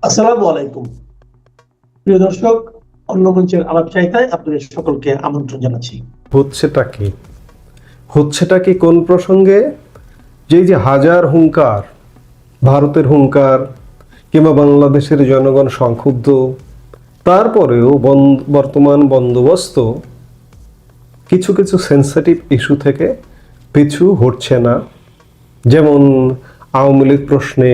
আসসালামু আলাইকুম। প্রিয় দর্শক, অন্য মঞ্চের আলাপ চাইতায় আপনাদের সকলকে আমন্ত্রণ জানাচ্ছি। হচ্ছেটা কি হচ্ছেটা কি কোন প্রসঙ্গে? যে হাজার হুঙ্কার, ভারতের হুঙ্কার কিংবা বাংলাদেশের জনগণ সংক্ষুব্ধ, তারপরেও বর্তমান বন্দোবস্ত কিছু কিছু সেন্সিটিভ ইস্যু থেকে পিছু হটছে না। যেমন আওয়ামী লীগ প্রশ্নে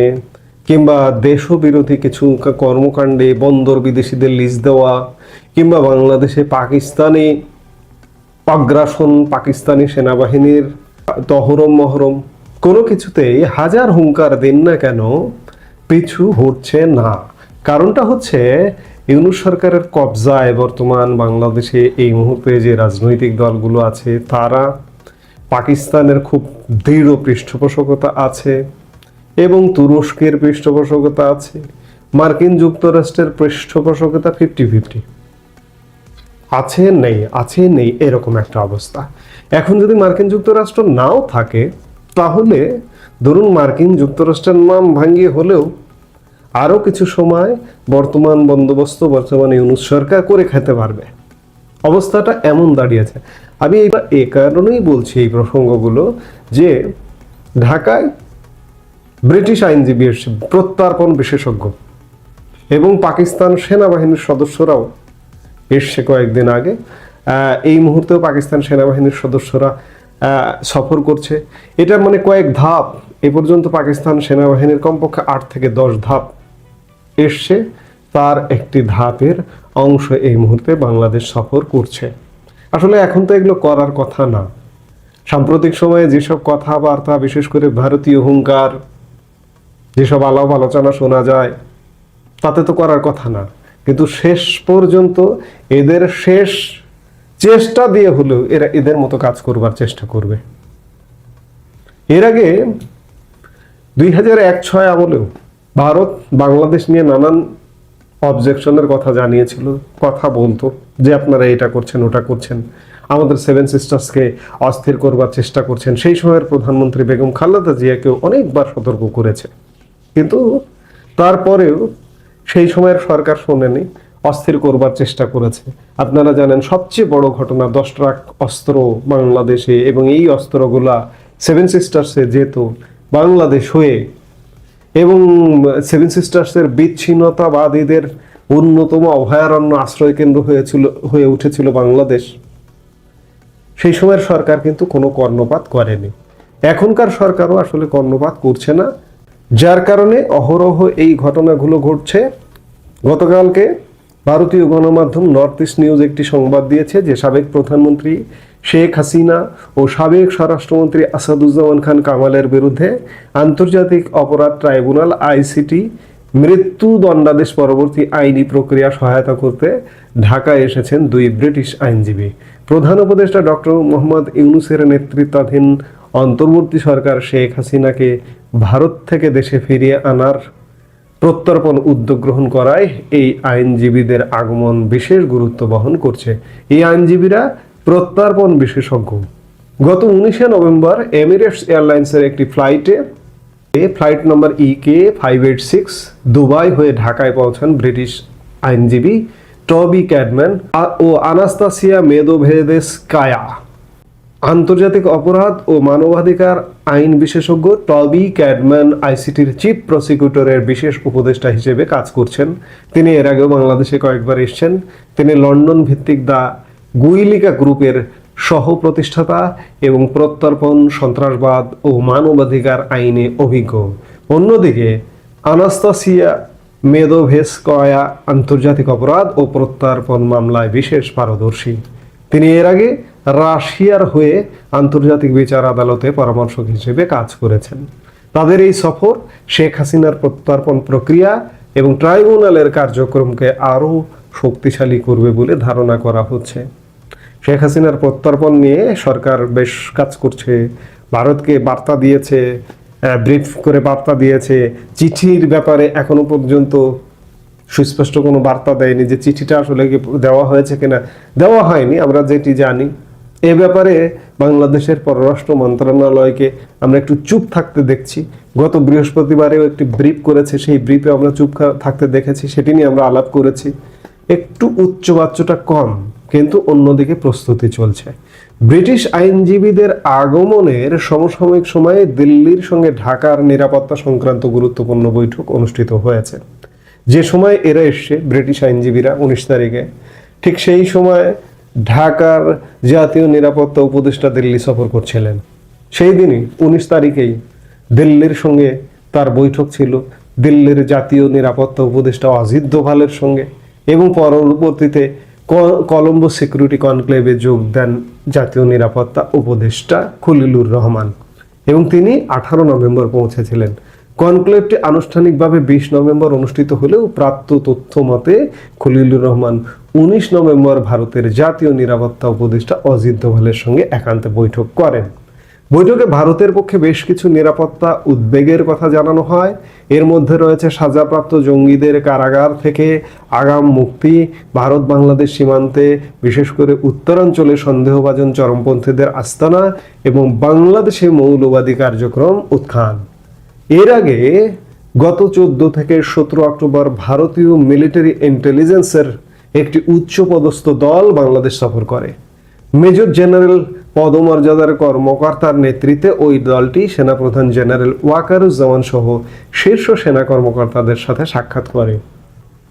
কিংবা দেশবিরোধী কিছু কর্মকাণ্ডে বন্দর বিদেশিদের লিজ দেওয়া কিংবা বাংলাদেশে পাকিস্তানি আগ্রাসন, পাকিস্তানি সেনাবাহিনীর তহরম মহরম, কোনো কিছুতেই হাজার হুঙ্কার দিন না কেন পিছু হটছে না। কারণটা হচ্ছে ইউনূস সরকারের কবজায় বর্তমান বাংলাদেশে এই মুহূর্তে যে রাজনৈতিক দলগুলো আছে তারা পাকিস্তানের খুব দৃঢ় পৃষ্ঠপোষকতা আছে এবং তুরস্কের পৃষ্ঠপোষকতা আছে, মার্কিন যুক্তরাষ্ট্রের পৃষ্ঠপোষকতা 50-50 আছে নেই এরকম একটা অবস্থা। এখন যদি মার্কিন যুক্তরাষ্ট্র নাও থাকে তাহলে ধরুন মার্কিন যুক্তরাষ্ট্রের নাম ভাঙিয়ে হলেও আরও কিছু সময় বর্তমান বন্দোবস্ত, বর্তমান ইউনূস সরকার করে খেতে পারবে। অবস্থাটা এমন দাঁড়িয়েছে। আমি এ কারণেই বলছি এই প্রসঙ্গগুলো যে ঢাকায় ব্রিটিশ আইনজীবী এসে প্রত্যর্পণ বিশেষজ্ঞ এবং পাকিস্তান সেনাবাহিনীর সদস্যরাও এসছে কয়েকদিন আগে। এই মুহূর্তেও পাকিস্তান সেনাবাহিনীর সদস্যরা সফর করছে। এটা মানে কয়েক ধাপ, এ পর্যন্ত পাকিস্তান সেনাবাহিনীর কমপক্ষে 8 থেকে 10 ধাপ এসছে, তার একটি ধাপের অংশ এই মুহূর্তে বাংলাদেশ সফর করছে। আসলে এখন তো এগুলো করার কথা না। সাম্প্রতিক সময়ে যেসব কথাবার্তা, বিশেষ করে ভারতীয় হুঙ্কার, যেসব আলাপ আলোচনা শোনা যায়, তাতে তো করার কথা না। কিন্তু শেষ পর্যন্ত এদের শেষ চেষ্টা দিয়ে হলেও এরা এদের মতো কাজ করবার চেষ্টা করবে। এর আগে 2001-06 আমলেও ভারত বাংলাদেশ নিয়ে নানান অবজেকশনের কথা জানিয়েছিল, কথা বলতো যে আপনারা এটা করছেন, ওটা করছেন, আমাদের 7 সিস্টার্সকে অস্থির করবার চেষ্টা করছেন। সেই সময়ের প্রধানমন্ত্রী বেগম খালেদা জিয়াকেও অনেকবার সতর্ক করেছে, কিন্তু তারপরেও সেই সময়ের সরকার শোনেনি, অস্থির করবার চেষ্টা করেছে। আপনারা জানেন সবচেয়ে বড় ঘটনা 10 ট্রাক অস্ত্র বাংলাদেশে, এবং এই অস্ত্রগুলা 7 সিস্টার্সে যেত বাংলাদেশ হয়ে, এবং 7 সিস্টার্সের বিচ্ছিন্নতাবাদীদের অন্যতম অভয়ারণ্য আশ্রয়কেন্দ্র হয়ে উঠেছিল বাংলাদেশ। সেই সময়ের সরকার কিন্তু কোনো কর্ণপাত করেনি। এখনকার সরকারও আসলে কর্ণপাত করছে না, যার কারণে অহরহ এই ঘটনাগুলো ঘটছে। গতকালকে ভারতীয় গণমাধ্যম নর্থ ইস্ট নিউজ একটি সংবাদ দিয়েছে যে সাবেক প্রধানমন্ত্রী শেখ হাসিনা ও সাবেক স্বরাষ্ট্রমন্ত্রী আসাদুজ্জামান খান কামালের বিরুদ্ধে আন্তর্জাতিক অপরাধ ট্রাইব্যুনাল আইসিটি মৃত্যু দণ্ডাদেশ পরবর্তী আইনি প্রক্রিয়া সহায়তা করতে ঢাকায় এসেছেন 2 ব্রিটিশ আইনজীবী। প্রধান উপদেষ্টা ডক্টর মোহাম্মদ ইউনূসের নেতৃত্বাধীন অন্তর্বর্তী সরকার শেখ হাসিনাকে ভারত থেকে দেশে ফিরিয়ে আনার প্রত্যর্পণ উদ্যোগ গ্রহণ করায় এই আইনজীবীদের আগমন বিশেষ গুরুত্ব বহন করছে। এই আইনজীবীরা প্রত্যর্পণ বিশেষজ্ঞ। গত 19 নভেম্বর এমিরেটস এয়ারলাইন্সের একটি ফ্লাইট নম্বর EK586 দুবাই হয়ে ঢাকায় পৌঁছান ব্রিটিশ আইনজীবী টবি ক্যাডম্যান ও আনাস্তাসিয়া মেদোভেদেস্কায়া। আন্তর্জাতিক অপরাধ ও মানবাধিকার আইন বিশেষজ্ঞ টবি ক্যাডম্যান আইসিটির চিফ প্রসিকিউটরের বিশেষ উপদেষ্টা হিসেবে কাজ করছেন। তিনি এর আগেও বাংলাদেশে কয়েকবার এসেছেন। তিনি লন্ডন ভিত্তিক দ্য গুইলিকা গ্রুপের সহ প্রতিষ্ঠাতা এবং প্রত্যর্পণ, সন্ত্রাসবাদ ও মানবাধিকার আইনে অভিজ্ঞ। অন্যদিকে আনাস্তাসিয়া মেদোভেস্কায়া আন্তর্জাতিক অপরাধ ও প্রত্যর্পণ মামলায় বিশেষ পারদর্শী। তিনি এর আগে রাশিয়ার হয়ে আন্তর্জাতিক বিচার আদালতে পরামর্শক হিসেবে কাজ করেছেন। তাদের এই সফর শেখ হাসিনার প্রত্যর্পণ প্রক্রিয়া এবং ট্রাইব্যুনালের কার্যক্রমকে আরও শক্তিশালী করবে বলে ধারণা করা হচ্ছে। শেখ হাসিনার প্রত্যর্পণ নিয়ে সরকার বেশ কাজ করছে, ভারতকে বার্তা দিয়েছে, ব্রিফ করে বার্তা দিয়েছে। চিঠির ব্যাপারে এখনো পর্যন্ত সুস্পষ্ট কোনো বার্তা দেয়নি যে চিঠিটা আসলে দেওয়া হয়েছে কিনা। দেওয়া হয়নি, আমরা যেটি জানি এ ব্যাপারে বাংলাদেশের পররাষ্ট্র মন্ত্রণালয়কে আমরা একটু চুপ থাকতে দেখছি। গত বৃহস্পতিবারেও একটি ব্রিফ করেছে, সেই ব্রিফে আমরা চুপ থাকতে দেখেছি, সেটি নিয়ে আমরা আলাপ করেছি। একটু উচ্চবাচ্যটা কম, কিন্তু অন্যদিকে প্রস্তুতি চলছে। ব্রিটিশ আইনজীবীদের আগমনের সমসাময়িক সময়ে দিল্লির সঙ্গে ঢাকার নিরাপত্তা সংক্রান্ত গুরুত্বপূর্ণ বৈঠক অনুষ্ঠিত হয়েছে। যে সময় এরা এসছে ব্রিটিশ আইনজীবীরা 19 তারিখে, ঠিক সেই সময় ঢাকার জাতীয় নিরাপত্তা উপদেষ্টা দিল্লি সফর করছিলেন। সেই দিনই 19 তারিখেই দিল্লির সঙ্গে তার বৈঠক ছিল, দিল্লির জাতীয় নিরাপত্তা উপদেষ্টা অজিত দোভালের সঙ্গে, এবং পরবর্তীতে কলম্বো সিকিউরিটি কনক্লেভে যোগ দেন জাতীয় নিরাপত্তা উপদেষ্টা খলিলুর রহমান, এবং তিনি 18 নভেম্বর পৌঁছেছিলেন। কনক্লেভটি আনুষ্ঠানিকভাবে 20 নভেম্বর অনুষ্ঠিত হলেও প্রাপ্ত তথ্য মতে খলিলুর রহমান 19 নভেম্বর ভারতের জাতীয় নিরাপত্তা উপদেষ্টা অজিত দোভালের সঙ্গে একান্তে বৈঠক করেন। বৈঠকে ভারতের পক্ষে বেশ কিছু নিরাপত্তা উদ্বেগের কথা জানানো হয়। এর মধ্যে রয়েছে সাজাপ্রাপ্ত জঙ্গিদের কারাগার থেকে আগাম মুক্তি, ভারত বাংলাদেশ সীমান্তে বিশেষ করে উত্তরাঞ্চলে সন্দেহভাজন চরমপন্থীদের আস্তানা এবং বাংলাদেশে মৌলবাদী কার্যক্রম উত্থান। এর আগে গত 14 থেকে 17 অক্টোবর ভারতীয় মিলিটারি ইন্টেলিজেন্সের একটি উচ্চপদস্থ দল বাংলাদেশ সফর করে। মেজর জেনারেল পদমর্যাদার কর্মকর্তার নেতৃত্বে ওই দলটি সেনাপ্রধান জেনারেল ওয়াকারুজ্জামান সহ শীর্ষ সেনা কর্মকর্তাদের সাথে সাক্ষাৎ করে।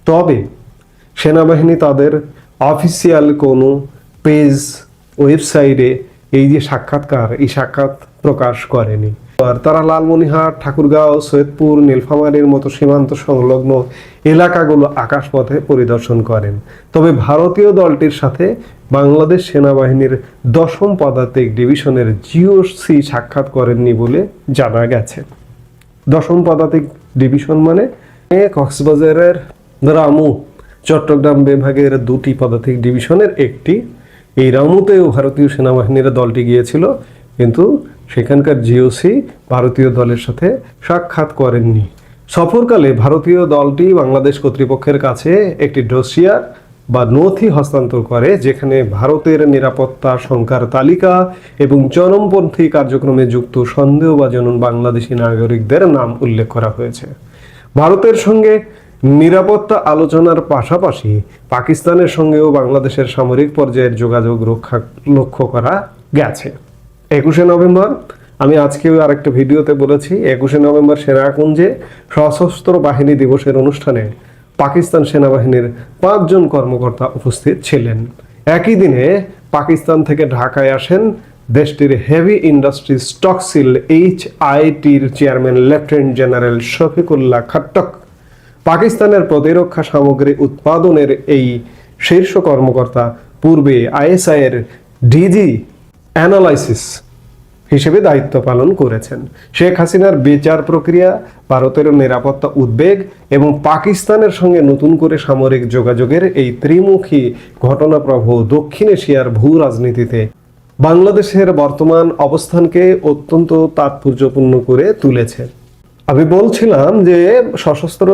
তবে সেনাবাহিনী তাদের অফিসিয়াল কোনো পেজ, ওয়েবসাইটে এই যে সাক্ষাৎকার, এই সাক্ষাৎ প্রকাশ করেনি। আর তারা লালমনিরহাট, ঠাকুরগাঁও, সৈয়দপুর, নীলফামারীর মতো সীমান্ত সংলগ্ন এলাকাগুলো আকাশপথে পরিদর্শন করেন। তবে ভারতীয় দলটির সাথে বাংলাদেশ সেনাবাহিনীর 10ম পদাতিক ডিভিশনের জিওসি সাক্ষাৎ করেননি বলে জানা গেছে। 10ম পদাতিক ডিভিশন মানে কক্সবাজারের রামু, চট্টগ্রাম বিভাগের 2টি পদাতিক ডিভিশনের একটি। এই রামুতেও ভারতীয় সেনাবাহিনীর দলটি গিয়েছিল, কিন্তু সেখানকার জিওসি ভারতীয় দলের সাথে সাক্ষাৎ করেননি। সফরকালে ভারতীয় দলটি বাংলাদেশ কর্তৃপক্ষের কাছে একটি ডোসিয়ার বা নথি হস্তান্তর করে, যেখানে ভারতের নিরাপত্তা শঙ্কার তালিকা এবং চরমপন্থী কার্যক্রমে যুক্ত সন্দেহভাজন বাংলাদেশি নাগরিকদের নাম উল্লেখ করা হয়েছে। ভারতের সঙ্গে নিরাপত্তা আলোচনার পাশাপাশি পাকিস্তানের সঙ্গেও বাংলাদেশের সামরিক পর্যায়ের যোগাযোগ লক্ষ্য করা গেছে। 21 নভেম্বর, আমি আজকেও আরেকটা ভিডিওতে বলেছি, 21 নভেম্বর সেনাকুঞ্জে সশস্ত্র বাহিনী দিবসের অনুষ্ঠানে পাকিস্তান সেনাবাহিনীর 5 জন কর্মকর্তা উপস্থিত ছিলেন। একই দিনে পাকিস্তান থেকে ঢাকায় আসেন দেশটির হেভি ইন্ডাস্ট্রি স্টকসিল HITর chairman lieutenant general Shafiqullah Khattak. পাকিস্তানের প্রতিরক্ষা সামগ্রী উৎপাদনের এই শীর্ষ কর্মকর্তা পূর্বে ISI এর ডিজি অ্যানালাইসিস হিসেবে দায়িত্ব পালন করেছেন। শেখ হাসিনার বিচার প্রক্রিয়া, ভারতের নিরাপত্তা উদ্বেগ এবং পাকিস্তানের সঙ্গে নতুন করে সামরিক যোগাযোগের এই ত্রিমুখী ঘটনাপ্রবাহ দক্ষিণ এশিয়ার ভূ রাজনীতিতে বাংলাদেশের বর্তমান অবস্থানকে অত্যন্ত তাৎপর্যপূর্ণ করে তুলেছে। আমি বলছিলাম যে সশস্ত্র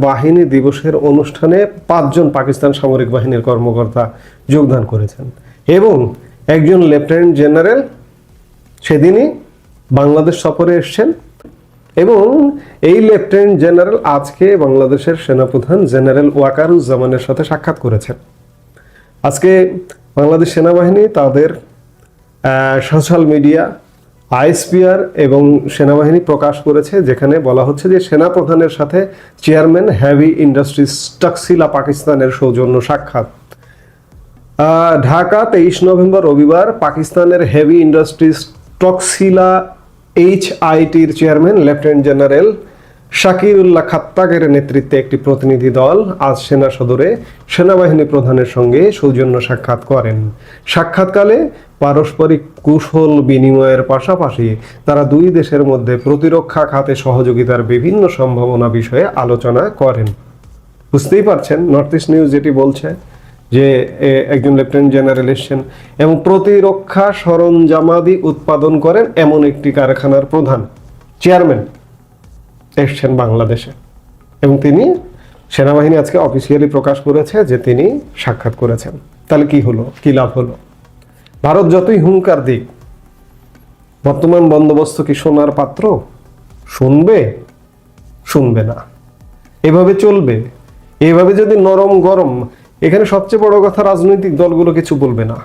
বাহিনী দিবসের অনুষ্ঠানে 5 জন পাকিস্তান সামরিক বাহিনীর কর্মকর্তা যোগদান করেছেন এবং একজন লেফটেন্যান্ট জেনারেল সেদিনই বাংলাদেশ সফরে এসেছেন, এবং এই লেফটেন্যান্ট জেনারেল আজকে বাংলাদেশের সেনাপ্রধান জেনারেল ওয়াকারুজ্জামানের সাথে সাক্ষাৎ করেছেন। আজকে বাংলাদেশ সেনাবাহিনী তাদের সোশ্যাল মিডিয়া, ISPR এবং সেনাবাহিনী প্রকাশ করেছে, যেখানে বলা হচ্ছে যে সেনাপ্রধানের সাথে চেয়ারম্যান হেভি ইন্ডাস্ট্রিজ স্টকসিলা পাকিস্তানের সৌজন্য সাক্ষাৎ। ঢাকা 23 নভেম্বর রবিবার পাকিস্তানের হেভি ইন্ডাস্ট্রিজ স্টকসিলা HITর চেয়ারম্যান লেফটেন্যান্ট জেনারেল শাকিরুল্লাহ খাত্তাকের নেতৃত্বে একটি প্রতিনিধি দল আজ সেনা সদরে সেনাবাহিনী প্রধানের সঙ্গে সৌজন্য সাক্ষাৎ করেন। সাক্ষাৎকালে পারস্পরিক কুশল বিনিময়ের পাশাপাশি তারা দুই দেশের মধ্যে প্রতিরক্ষা খাতে সহযোগিতার বিভিন্ন সম্ভাবনা বিষয়ে আলোচনা করেন। বুঝতেই পারছেন নর্থ ইস্ট নিউজ যেটি বলছে যে একজন লেফটেন্যান্ট জেনারেল এসেছেন এবং প্রতিরক্ষা সরঞ্জামাদি উৎপাদন করেন এমন একটি কারখানার প্রধান চেয়ারম্যান এসেছেন বাংলাদেশে, এবং তিনি সেনাবাহিনী আজকে অফিসিয়ালি প্রকাশ করেছে যে তিনি সাক্ষাৎ করেছেন। তাহলে কি হলো, কি লাভ হলো? ভারত যতই হুঙ্কার দিক, বর্তমান বন্দোবস্ত কি শোনার পাত্র? শুনবে? শুনবে না। এভাবে চলবে। এভাবে যদি নরম গরম, এখানে সবচেয়ে বড় কথা রাজনৈতিক দলগুলো কিছু বলবে না।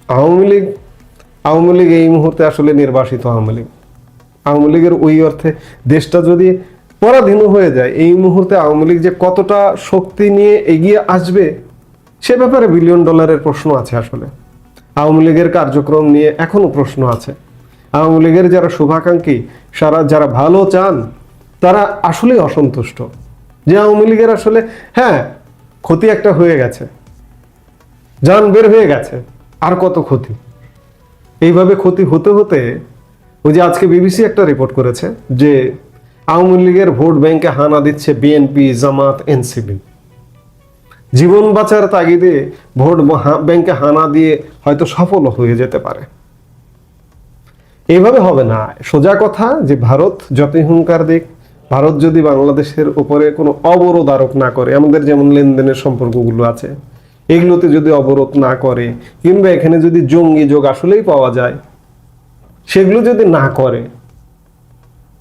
আওয়ামী লীগ এই মুহূর্তে আসলে নির্বাসিত আওয়ামী লীগের ওই অর্থে দেশটা যদি পরাধীন হয়ে যায়, এই মুহূর্তে আওয়ামী লীগ যে কতটা শক্তি নিয়ে এগিয়ে আসবে সে ব্যাপারে বিলিয়ন ডলারের প্রশ্ন আছে। আসলে আওয়ামী লীগের কার্যক্রম নিয়ে এখনো প্রশ্ন আছে। আওয়ামী লীগের যারা শুভাকাঙ্ক্ষী, যারা ভালো চান, তারা আসলেই অসন্তুষ্ট যে আওয়ামী লীগের আসলে হ্যাঁ ক্ষতি একটা হয়ে গেছে, জান বের হয়ে গেছে, আর কত ক্ষতি। এইভাবে ক্ষতি হতে হতে ওই যে আজকে বিবিসি একটা রিপোর্ট করেছে যে আওয়ামী লীগের ভোট ব্যাংকে হানা দিচ্ছে বিএনপি, জামাত, এনসিপি। জীবন বাঁচার তাগিদে ভোট ব্যাংকে হানা দিয়ে হয়তো সফল হয়ে যেতে পারে। এইভাবে হবে না। সোজা কথা যে ভারত যতই হুঙ্কার দিক, ভারত যদি বাংলাদেশের উপরে কোনো অবরোধ আরোপ না করে, আমাদের যেমন লেনদেনের সম্পর্কগুলো আছে এগুলোতে যদি অবরোধ না করে, কিংবা এখানে যদি জঙ্গি যোগ আসলেই পাওয়া যায় সেগুলো যদি না করে,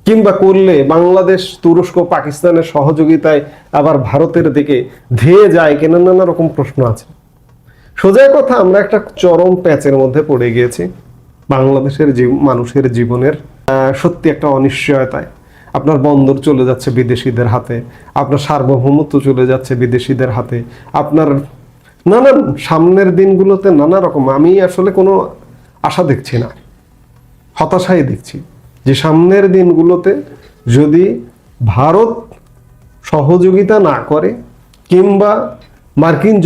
কিংবা করলে বাংলাদেশ তুরস্ক পাকিস্তানের সহযোগিতায় আবার ভারতের দিকে ধেয়ে যায় কিনা, নানা রকম প্রশ্ন আছে। সোজা কথা আমরা একটা চরম প্যাচের মধ্যে পড়ে গিয়েছি। বাংলাদেশের মানুষের জীবনের সত্যি একটা অনিশ্চয়তায়। আপনার বন্দর চলে যাচ্ছে বিদেশিদের হাতে, আপনার সার্বভৌমত্ব চলে যাচ্ছে বিদেশিদের হাতে, আপনার নানান সামনের দিনগুলোতে নানা রকম, আমি আসলে কোনো আশা দেখছি না, হতাশাই দেখছি যে সামনের দিনগুলোতে যদি ভারত সহযোগিতা না করে, কিংবা মার্কিন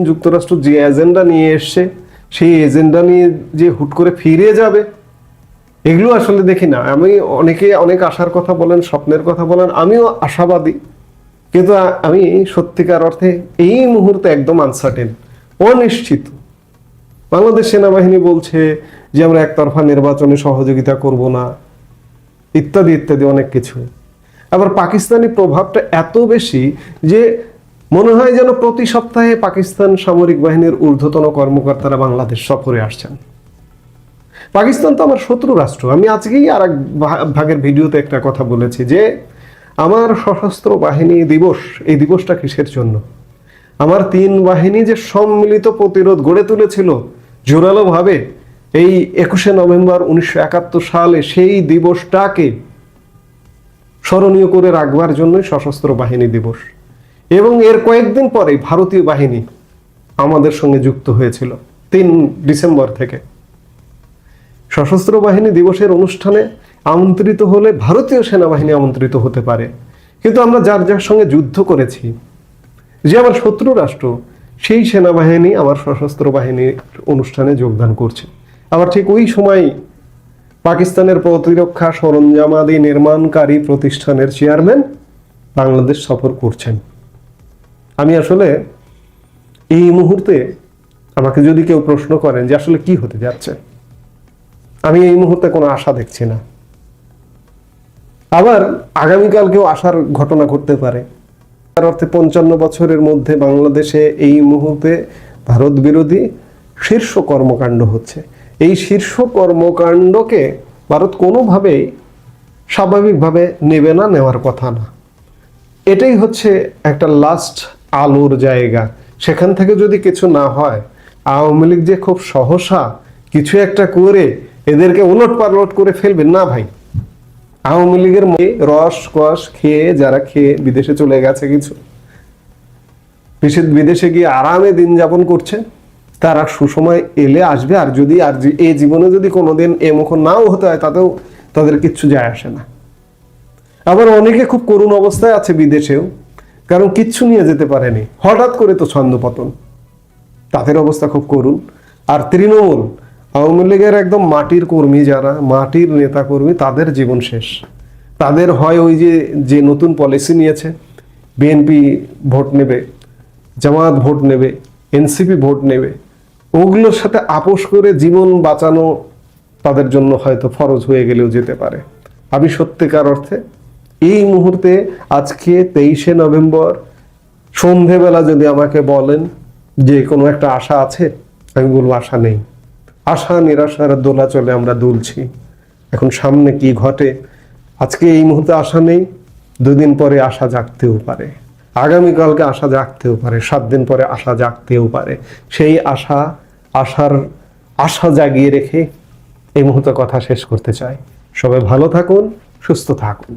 যুক্তরাষ্ট্র যে এজেন্ডা নিয়ে এসছে সেই এজেন্ডা নিয়ে যে হুট করে ফিরে যাবে, এগুলো আসলে দেখি না। অনেকে অনেক আশার কথা বলেন, স্বপ্নের কথা বলেন, আমিও আশাবাদী, কিন্তু আমি সত্যিকার অর্থে এই মুহূর্তে একদম আনসার্টেন, অনিশ্চিত। বাংলাদেশ সেনাবাহিনী বলছে যে আমরা একতরফা নির্বাচনে সহযোগিতা করব না, ইত্যাদি ইত্যাদি অনেক কিছু। আবার পাকিস্তানি প্রভাবটা এত বেশি যে মনে হয় যেন প্রতি সপ্তাহে পাকিস্তান সামরিক বাহিনীর ঊর্ধ্বতন কর্মকর্তারা বাংলাদেশ সফরে আসছেন। পাকিস্তান তো আমার শত্রু রাষ্ট্র। আমি আজকেই আর এক ভাগের ভিডিওতে একটা কথা বলেছি যে আমার সশস্ত্র বাহিনী দিবস, এই দিবসটা কিসের জন্য? আমার 3 বাহিনী যে সম্মিলিত প্রতিরোধ গড়ে তুলেছিল জোরালো ভাবে এই 21শে নভেম্বর 1971 সালে, সেই দিবসটাকে স্মরণীয় করে রাখবার জন্যই সশস্ত্র বাহিনী দিবস। এবং এর কয়েকদিন পরে ভারতীয় বাহিনী আমাদের সঙ্গে যুক্ত হয়েছিল 3 ডিসেম্বর থেকে। সশস্ত্র বাহিনী দিবসের অনুষ্ঠানে আমন্ত্রিত হলে ভারতীয় সেনাবাহিনী আমন্ত্রিত হতে পারে, কিন্তু আমরা যার যার সঙ্গে যুদ্ধ করেছি, যে আমার শত্রু রাষ্ট্র, সেই সেনাবাহিনী আমার সশস্ত্র বাহিনীর অনুষ্ঠানে যোগদান করছে। আবার ঠিক ওই সময় পাকিস্তানের প্রতিরক্ষা সরঞ্জামাদি নির্মাণকারী প্রতিষ্ঠানের চেয়ারম্যান বাংলাদেশ সফর করছেন। আমি আসলে এই মুহূর্তে, আমাকে যদি কেউ প্রশ্ন করেন যে আসলে কি হতে যাচ্ছে, আমি এই মুহূর্তে কোনো আশা দেখছি না। আবার আগামীকালকেও আশার ঘটনা ঘটতে পারে। তার অর্থে 55 বছরের মধ্যে বাংলাদেশে এই মুহূর্তে ভারত বিরোধী শীর্ষ কর্মকাণ্ড হচ্ছে। এই শীর্ষ কর্মকাণ্ডকে ভারত কোনোভাবেই স্বাভাবিকভাবে নেবে না, নেওয়ার কথা না। এটাই হচ্ছে একটা লাস্ট আলোর জায়গা। সেখান থেকে যদি কিছু না হয়, আওয়ামী লীগ যে খুব সহসা কিছু একটা করে এদেরকে উলট পালট করে ফেলবে না ভাই। আওয়ামী লীগের রস কস খেয়ে যারা বিদেশে চলে গেছে, কিছু বিদেশে গিয়ে আরামে দিন যাপন করছে, তারা সুসময় এলে আসবে। আর যদি এই জীবনে যদি কোনোদিন মুখ নাও হতে হয়, তাতেও তাদের কিচ্ছু যায় আসে না। আবার অনেকে খুব করুণ অবস্থায় আছে বিদেশেও, কারণ কিচ্ছু নিয়ে যেতে পারেনি, হঠাৎ করে তো ছন্দপতন, তাদের অবস্থা খুব করুণ। আর তৃণমূল, আওয়ামী লীগের একদম মাটির কর্মী, যারা মাটির নেতা কর্মী, তাদের জীবন শেষ। তাদের হয় ওই যে নতুন পলিসি নিয়েছে, বিএনপি ভোট নেবে, জামাত ভোট নেবে, এনসিপি ভোট নেবে, ওগুলোর সাথে আপোষ করে জীবন বাঁচানো তাদের জন্য হয়তো ফরজ হয়ে গেলেও যেতে পারে। আমি সত্যিকার অর্থে এই মুহূর্তে আজকে 23শে নভেম্বর সন্ধেবেলা যদি আমাকে বলেন যে কোনো একটা আশা আছে, আমি বলবো আশা নেই। আশা নিরাশার দোলাচলে আমরা দুলছি। এখন সামনে কি ঘটে, আজকে এই মুহূর্তে আশা নেই, 2 দিন পরে আশা জাগতেও পারে, আগামীকালকে আশা জাগতেও পারে, 7 দিন পরে আশা জাগতেও পারে। সেই আশা জাগিয়ে রেখে এই মুহূর্তে কথা শেষ করতে চাই। সবাই ভালো থাকুন, সুস্থ থাকুন।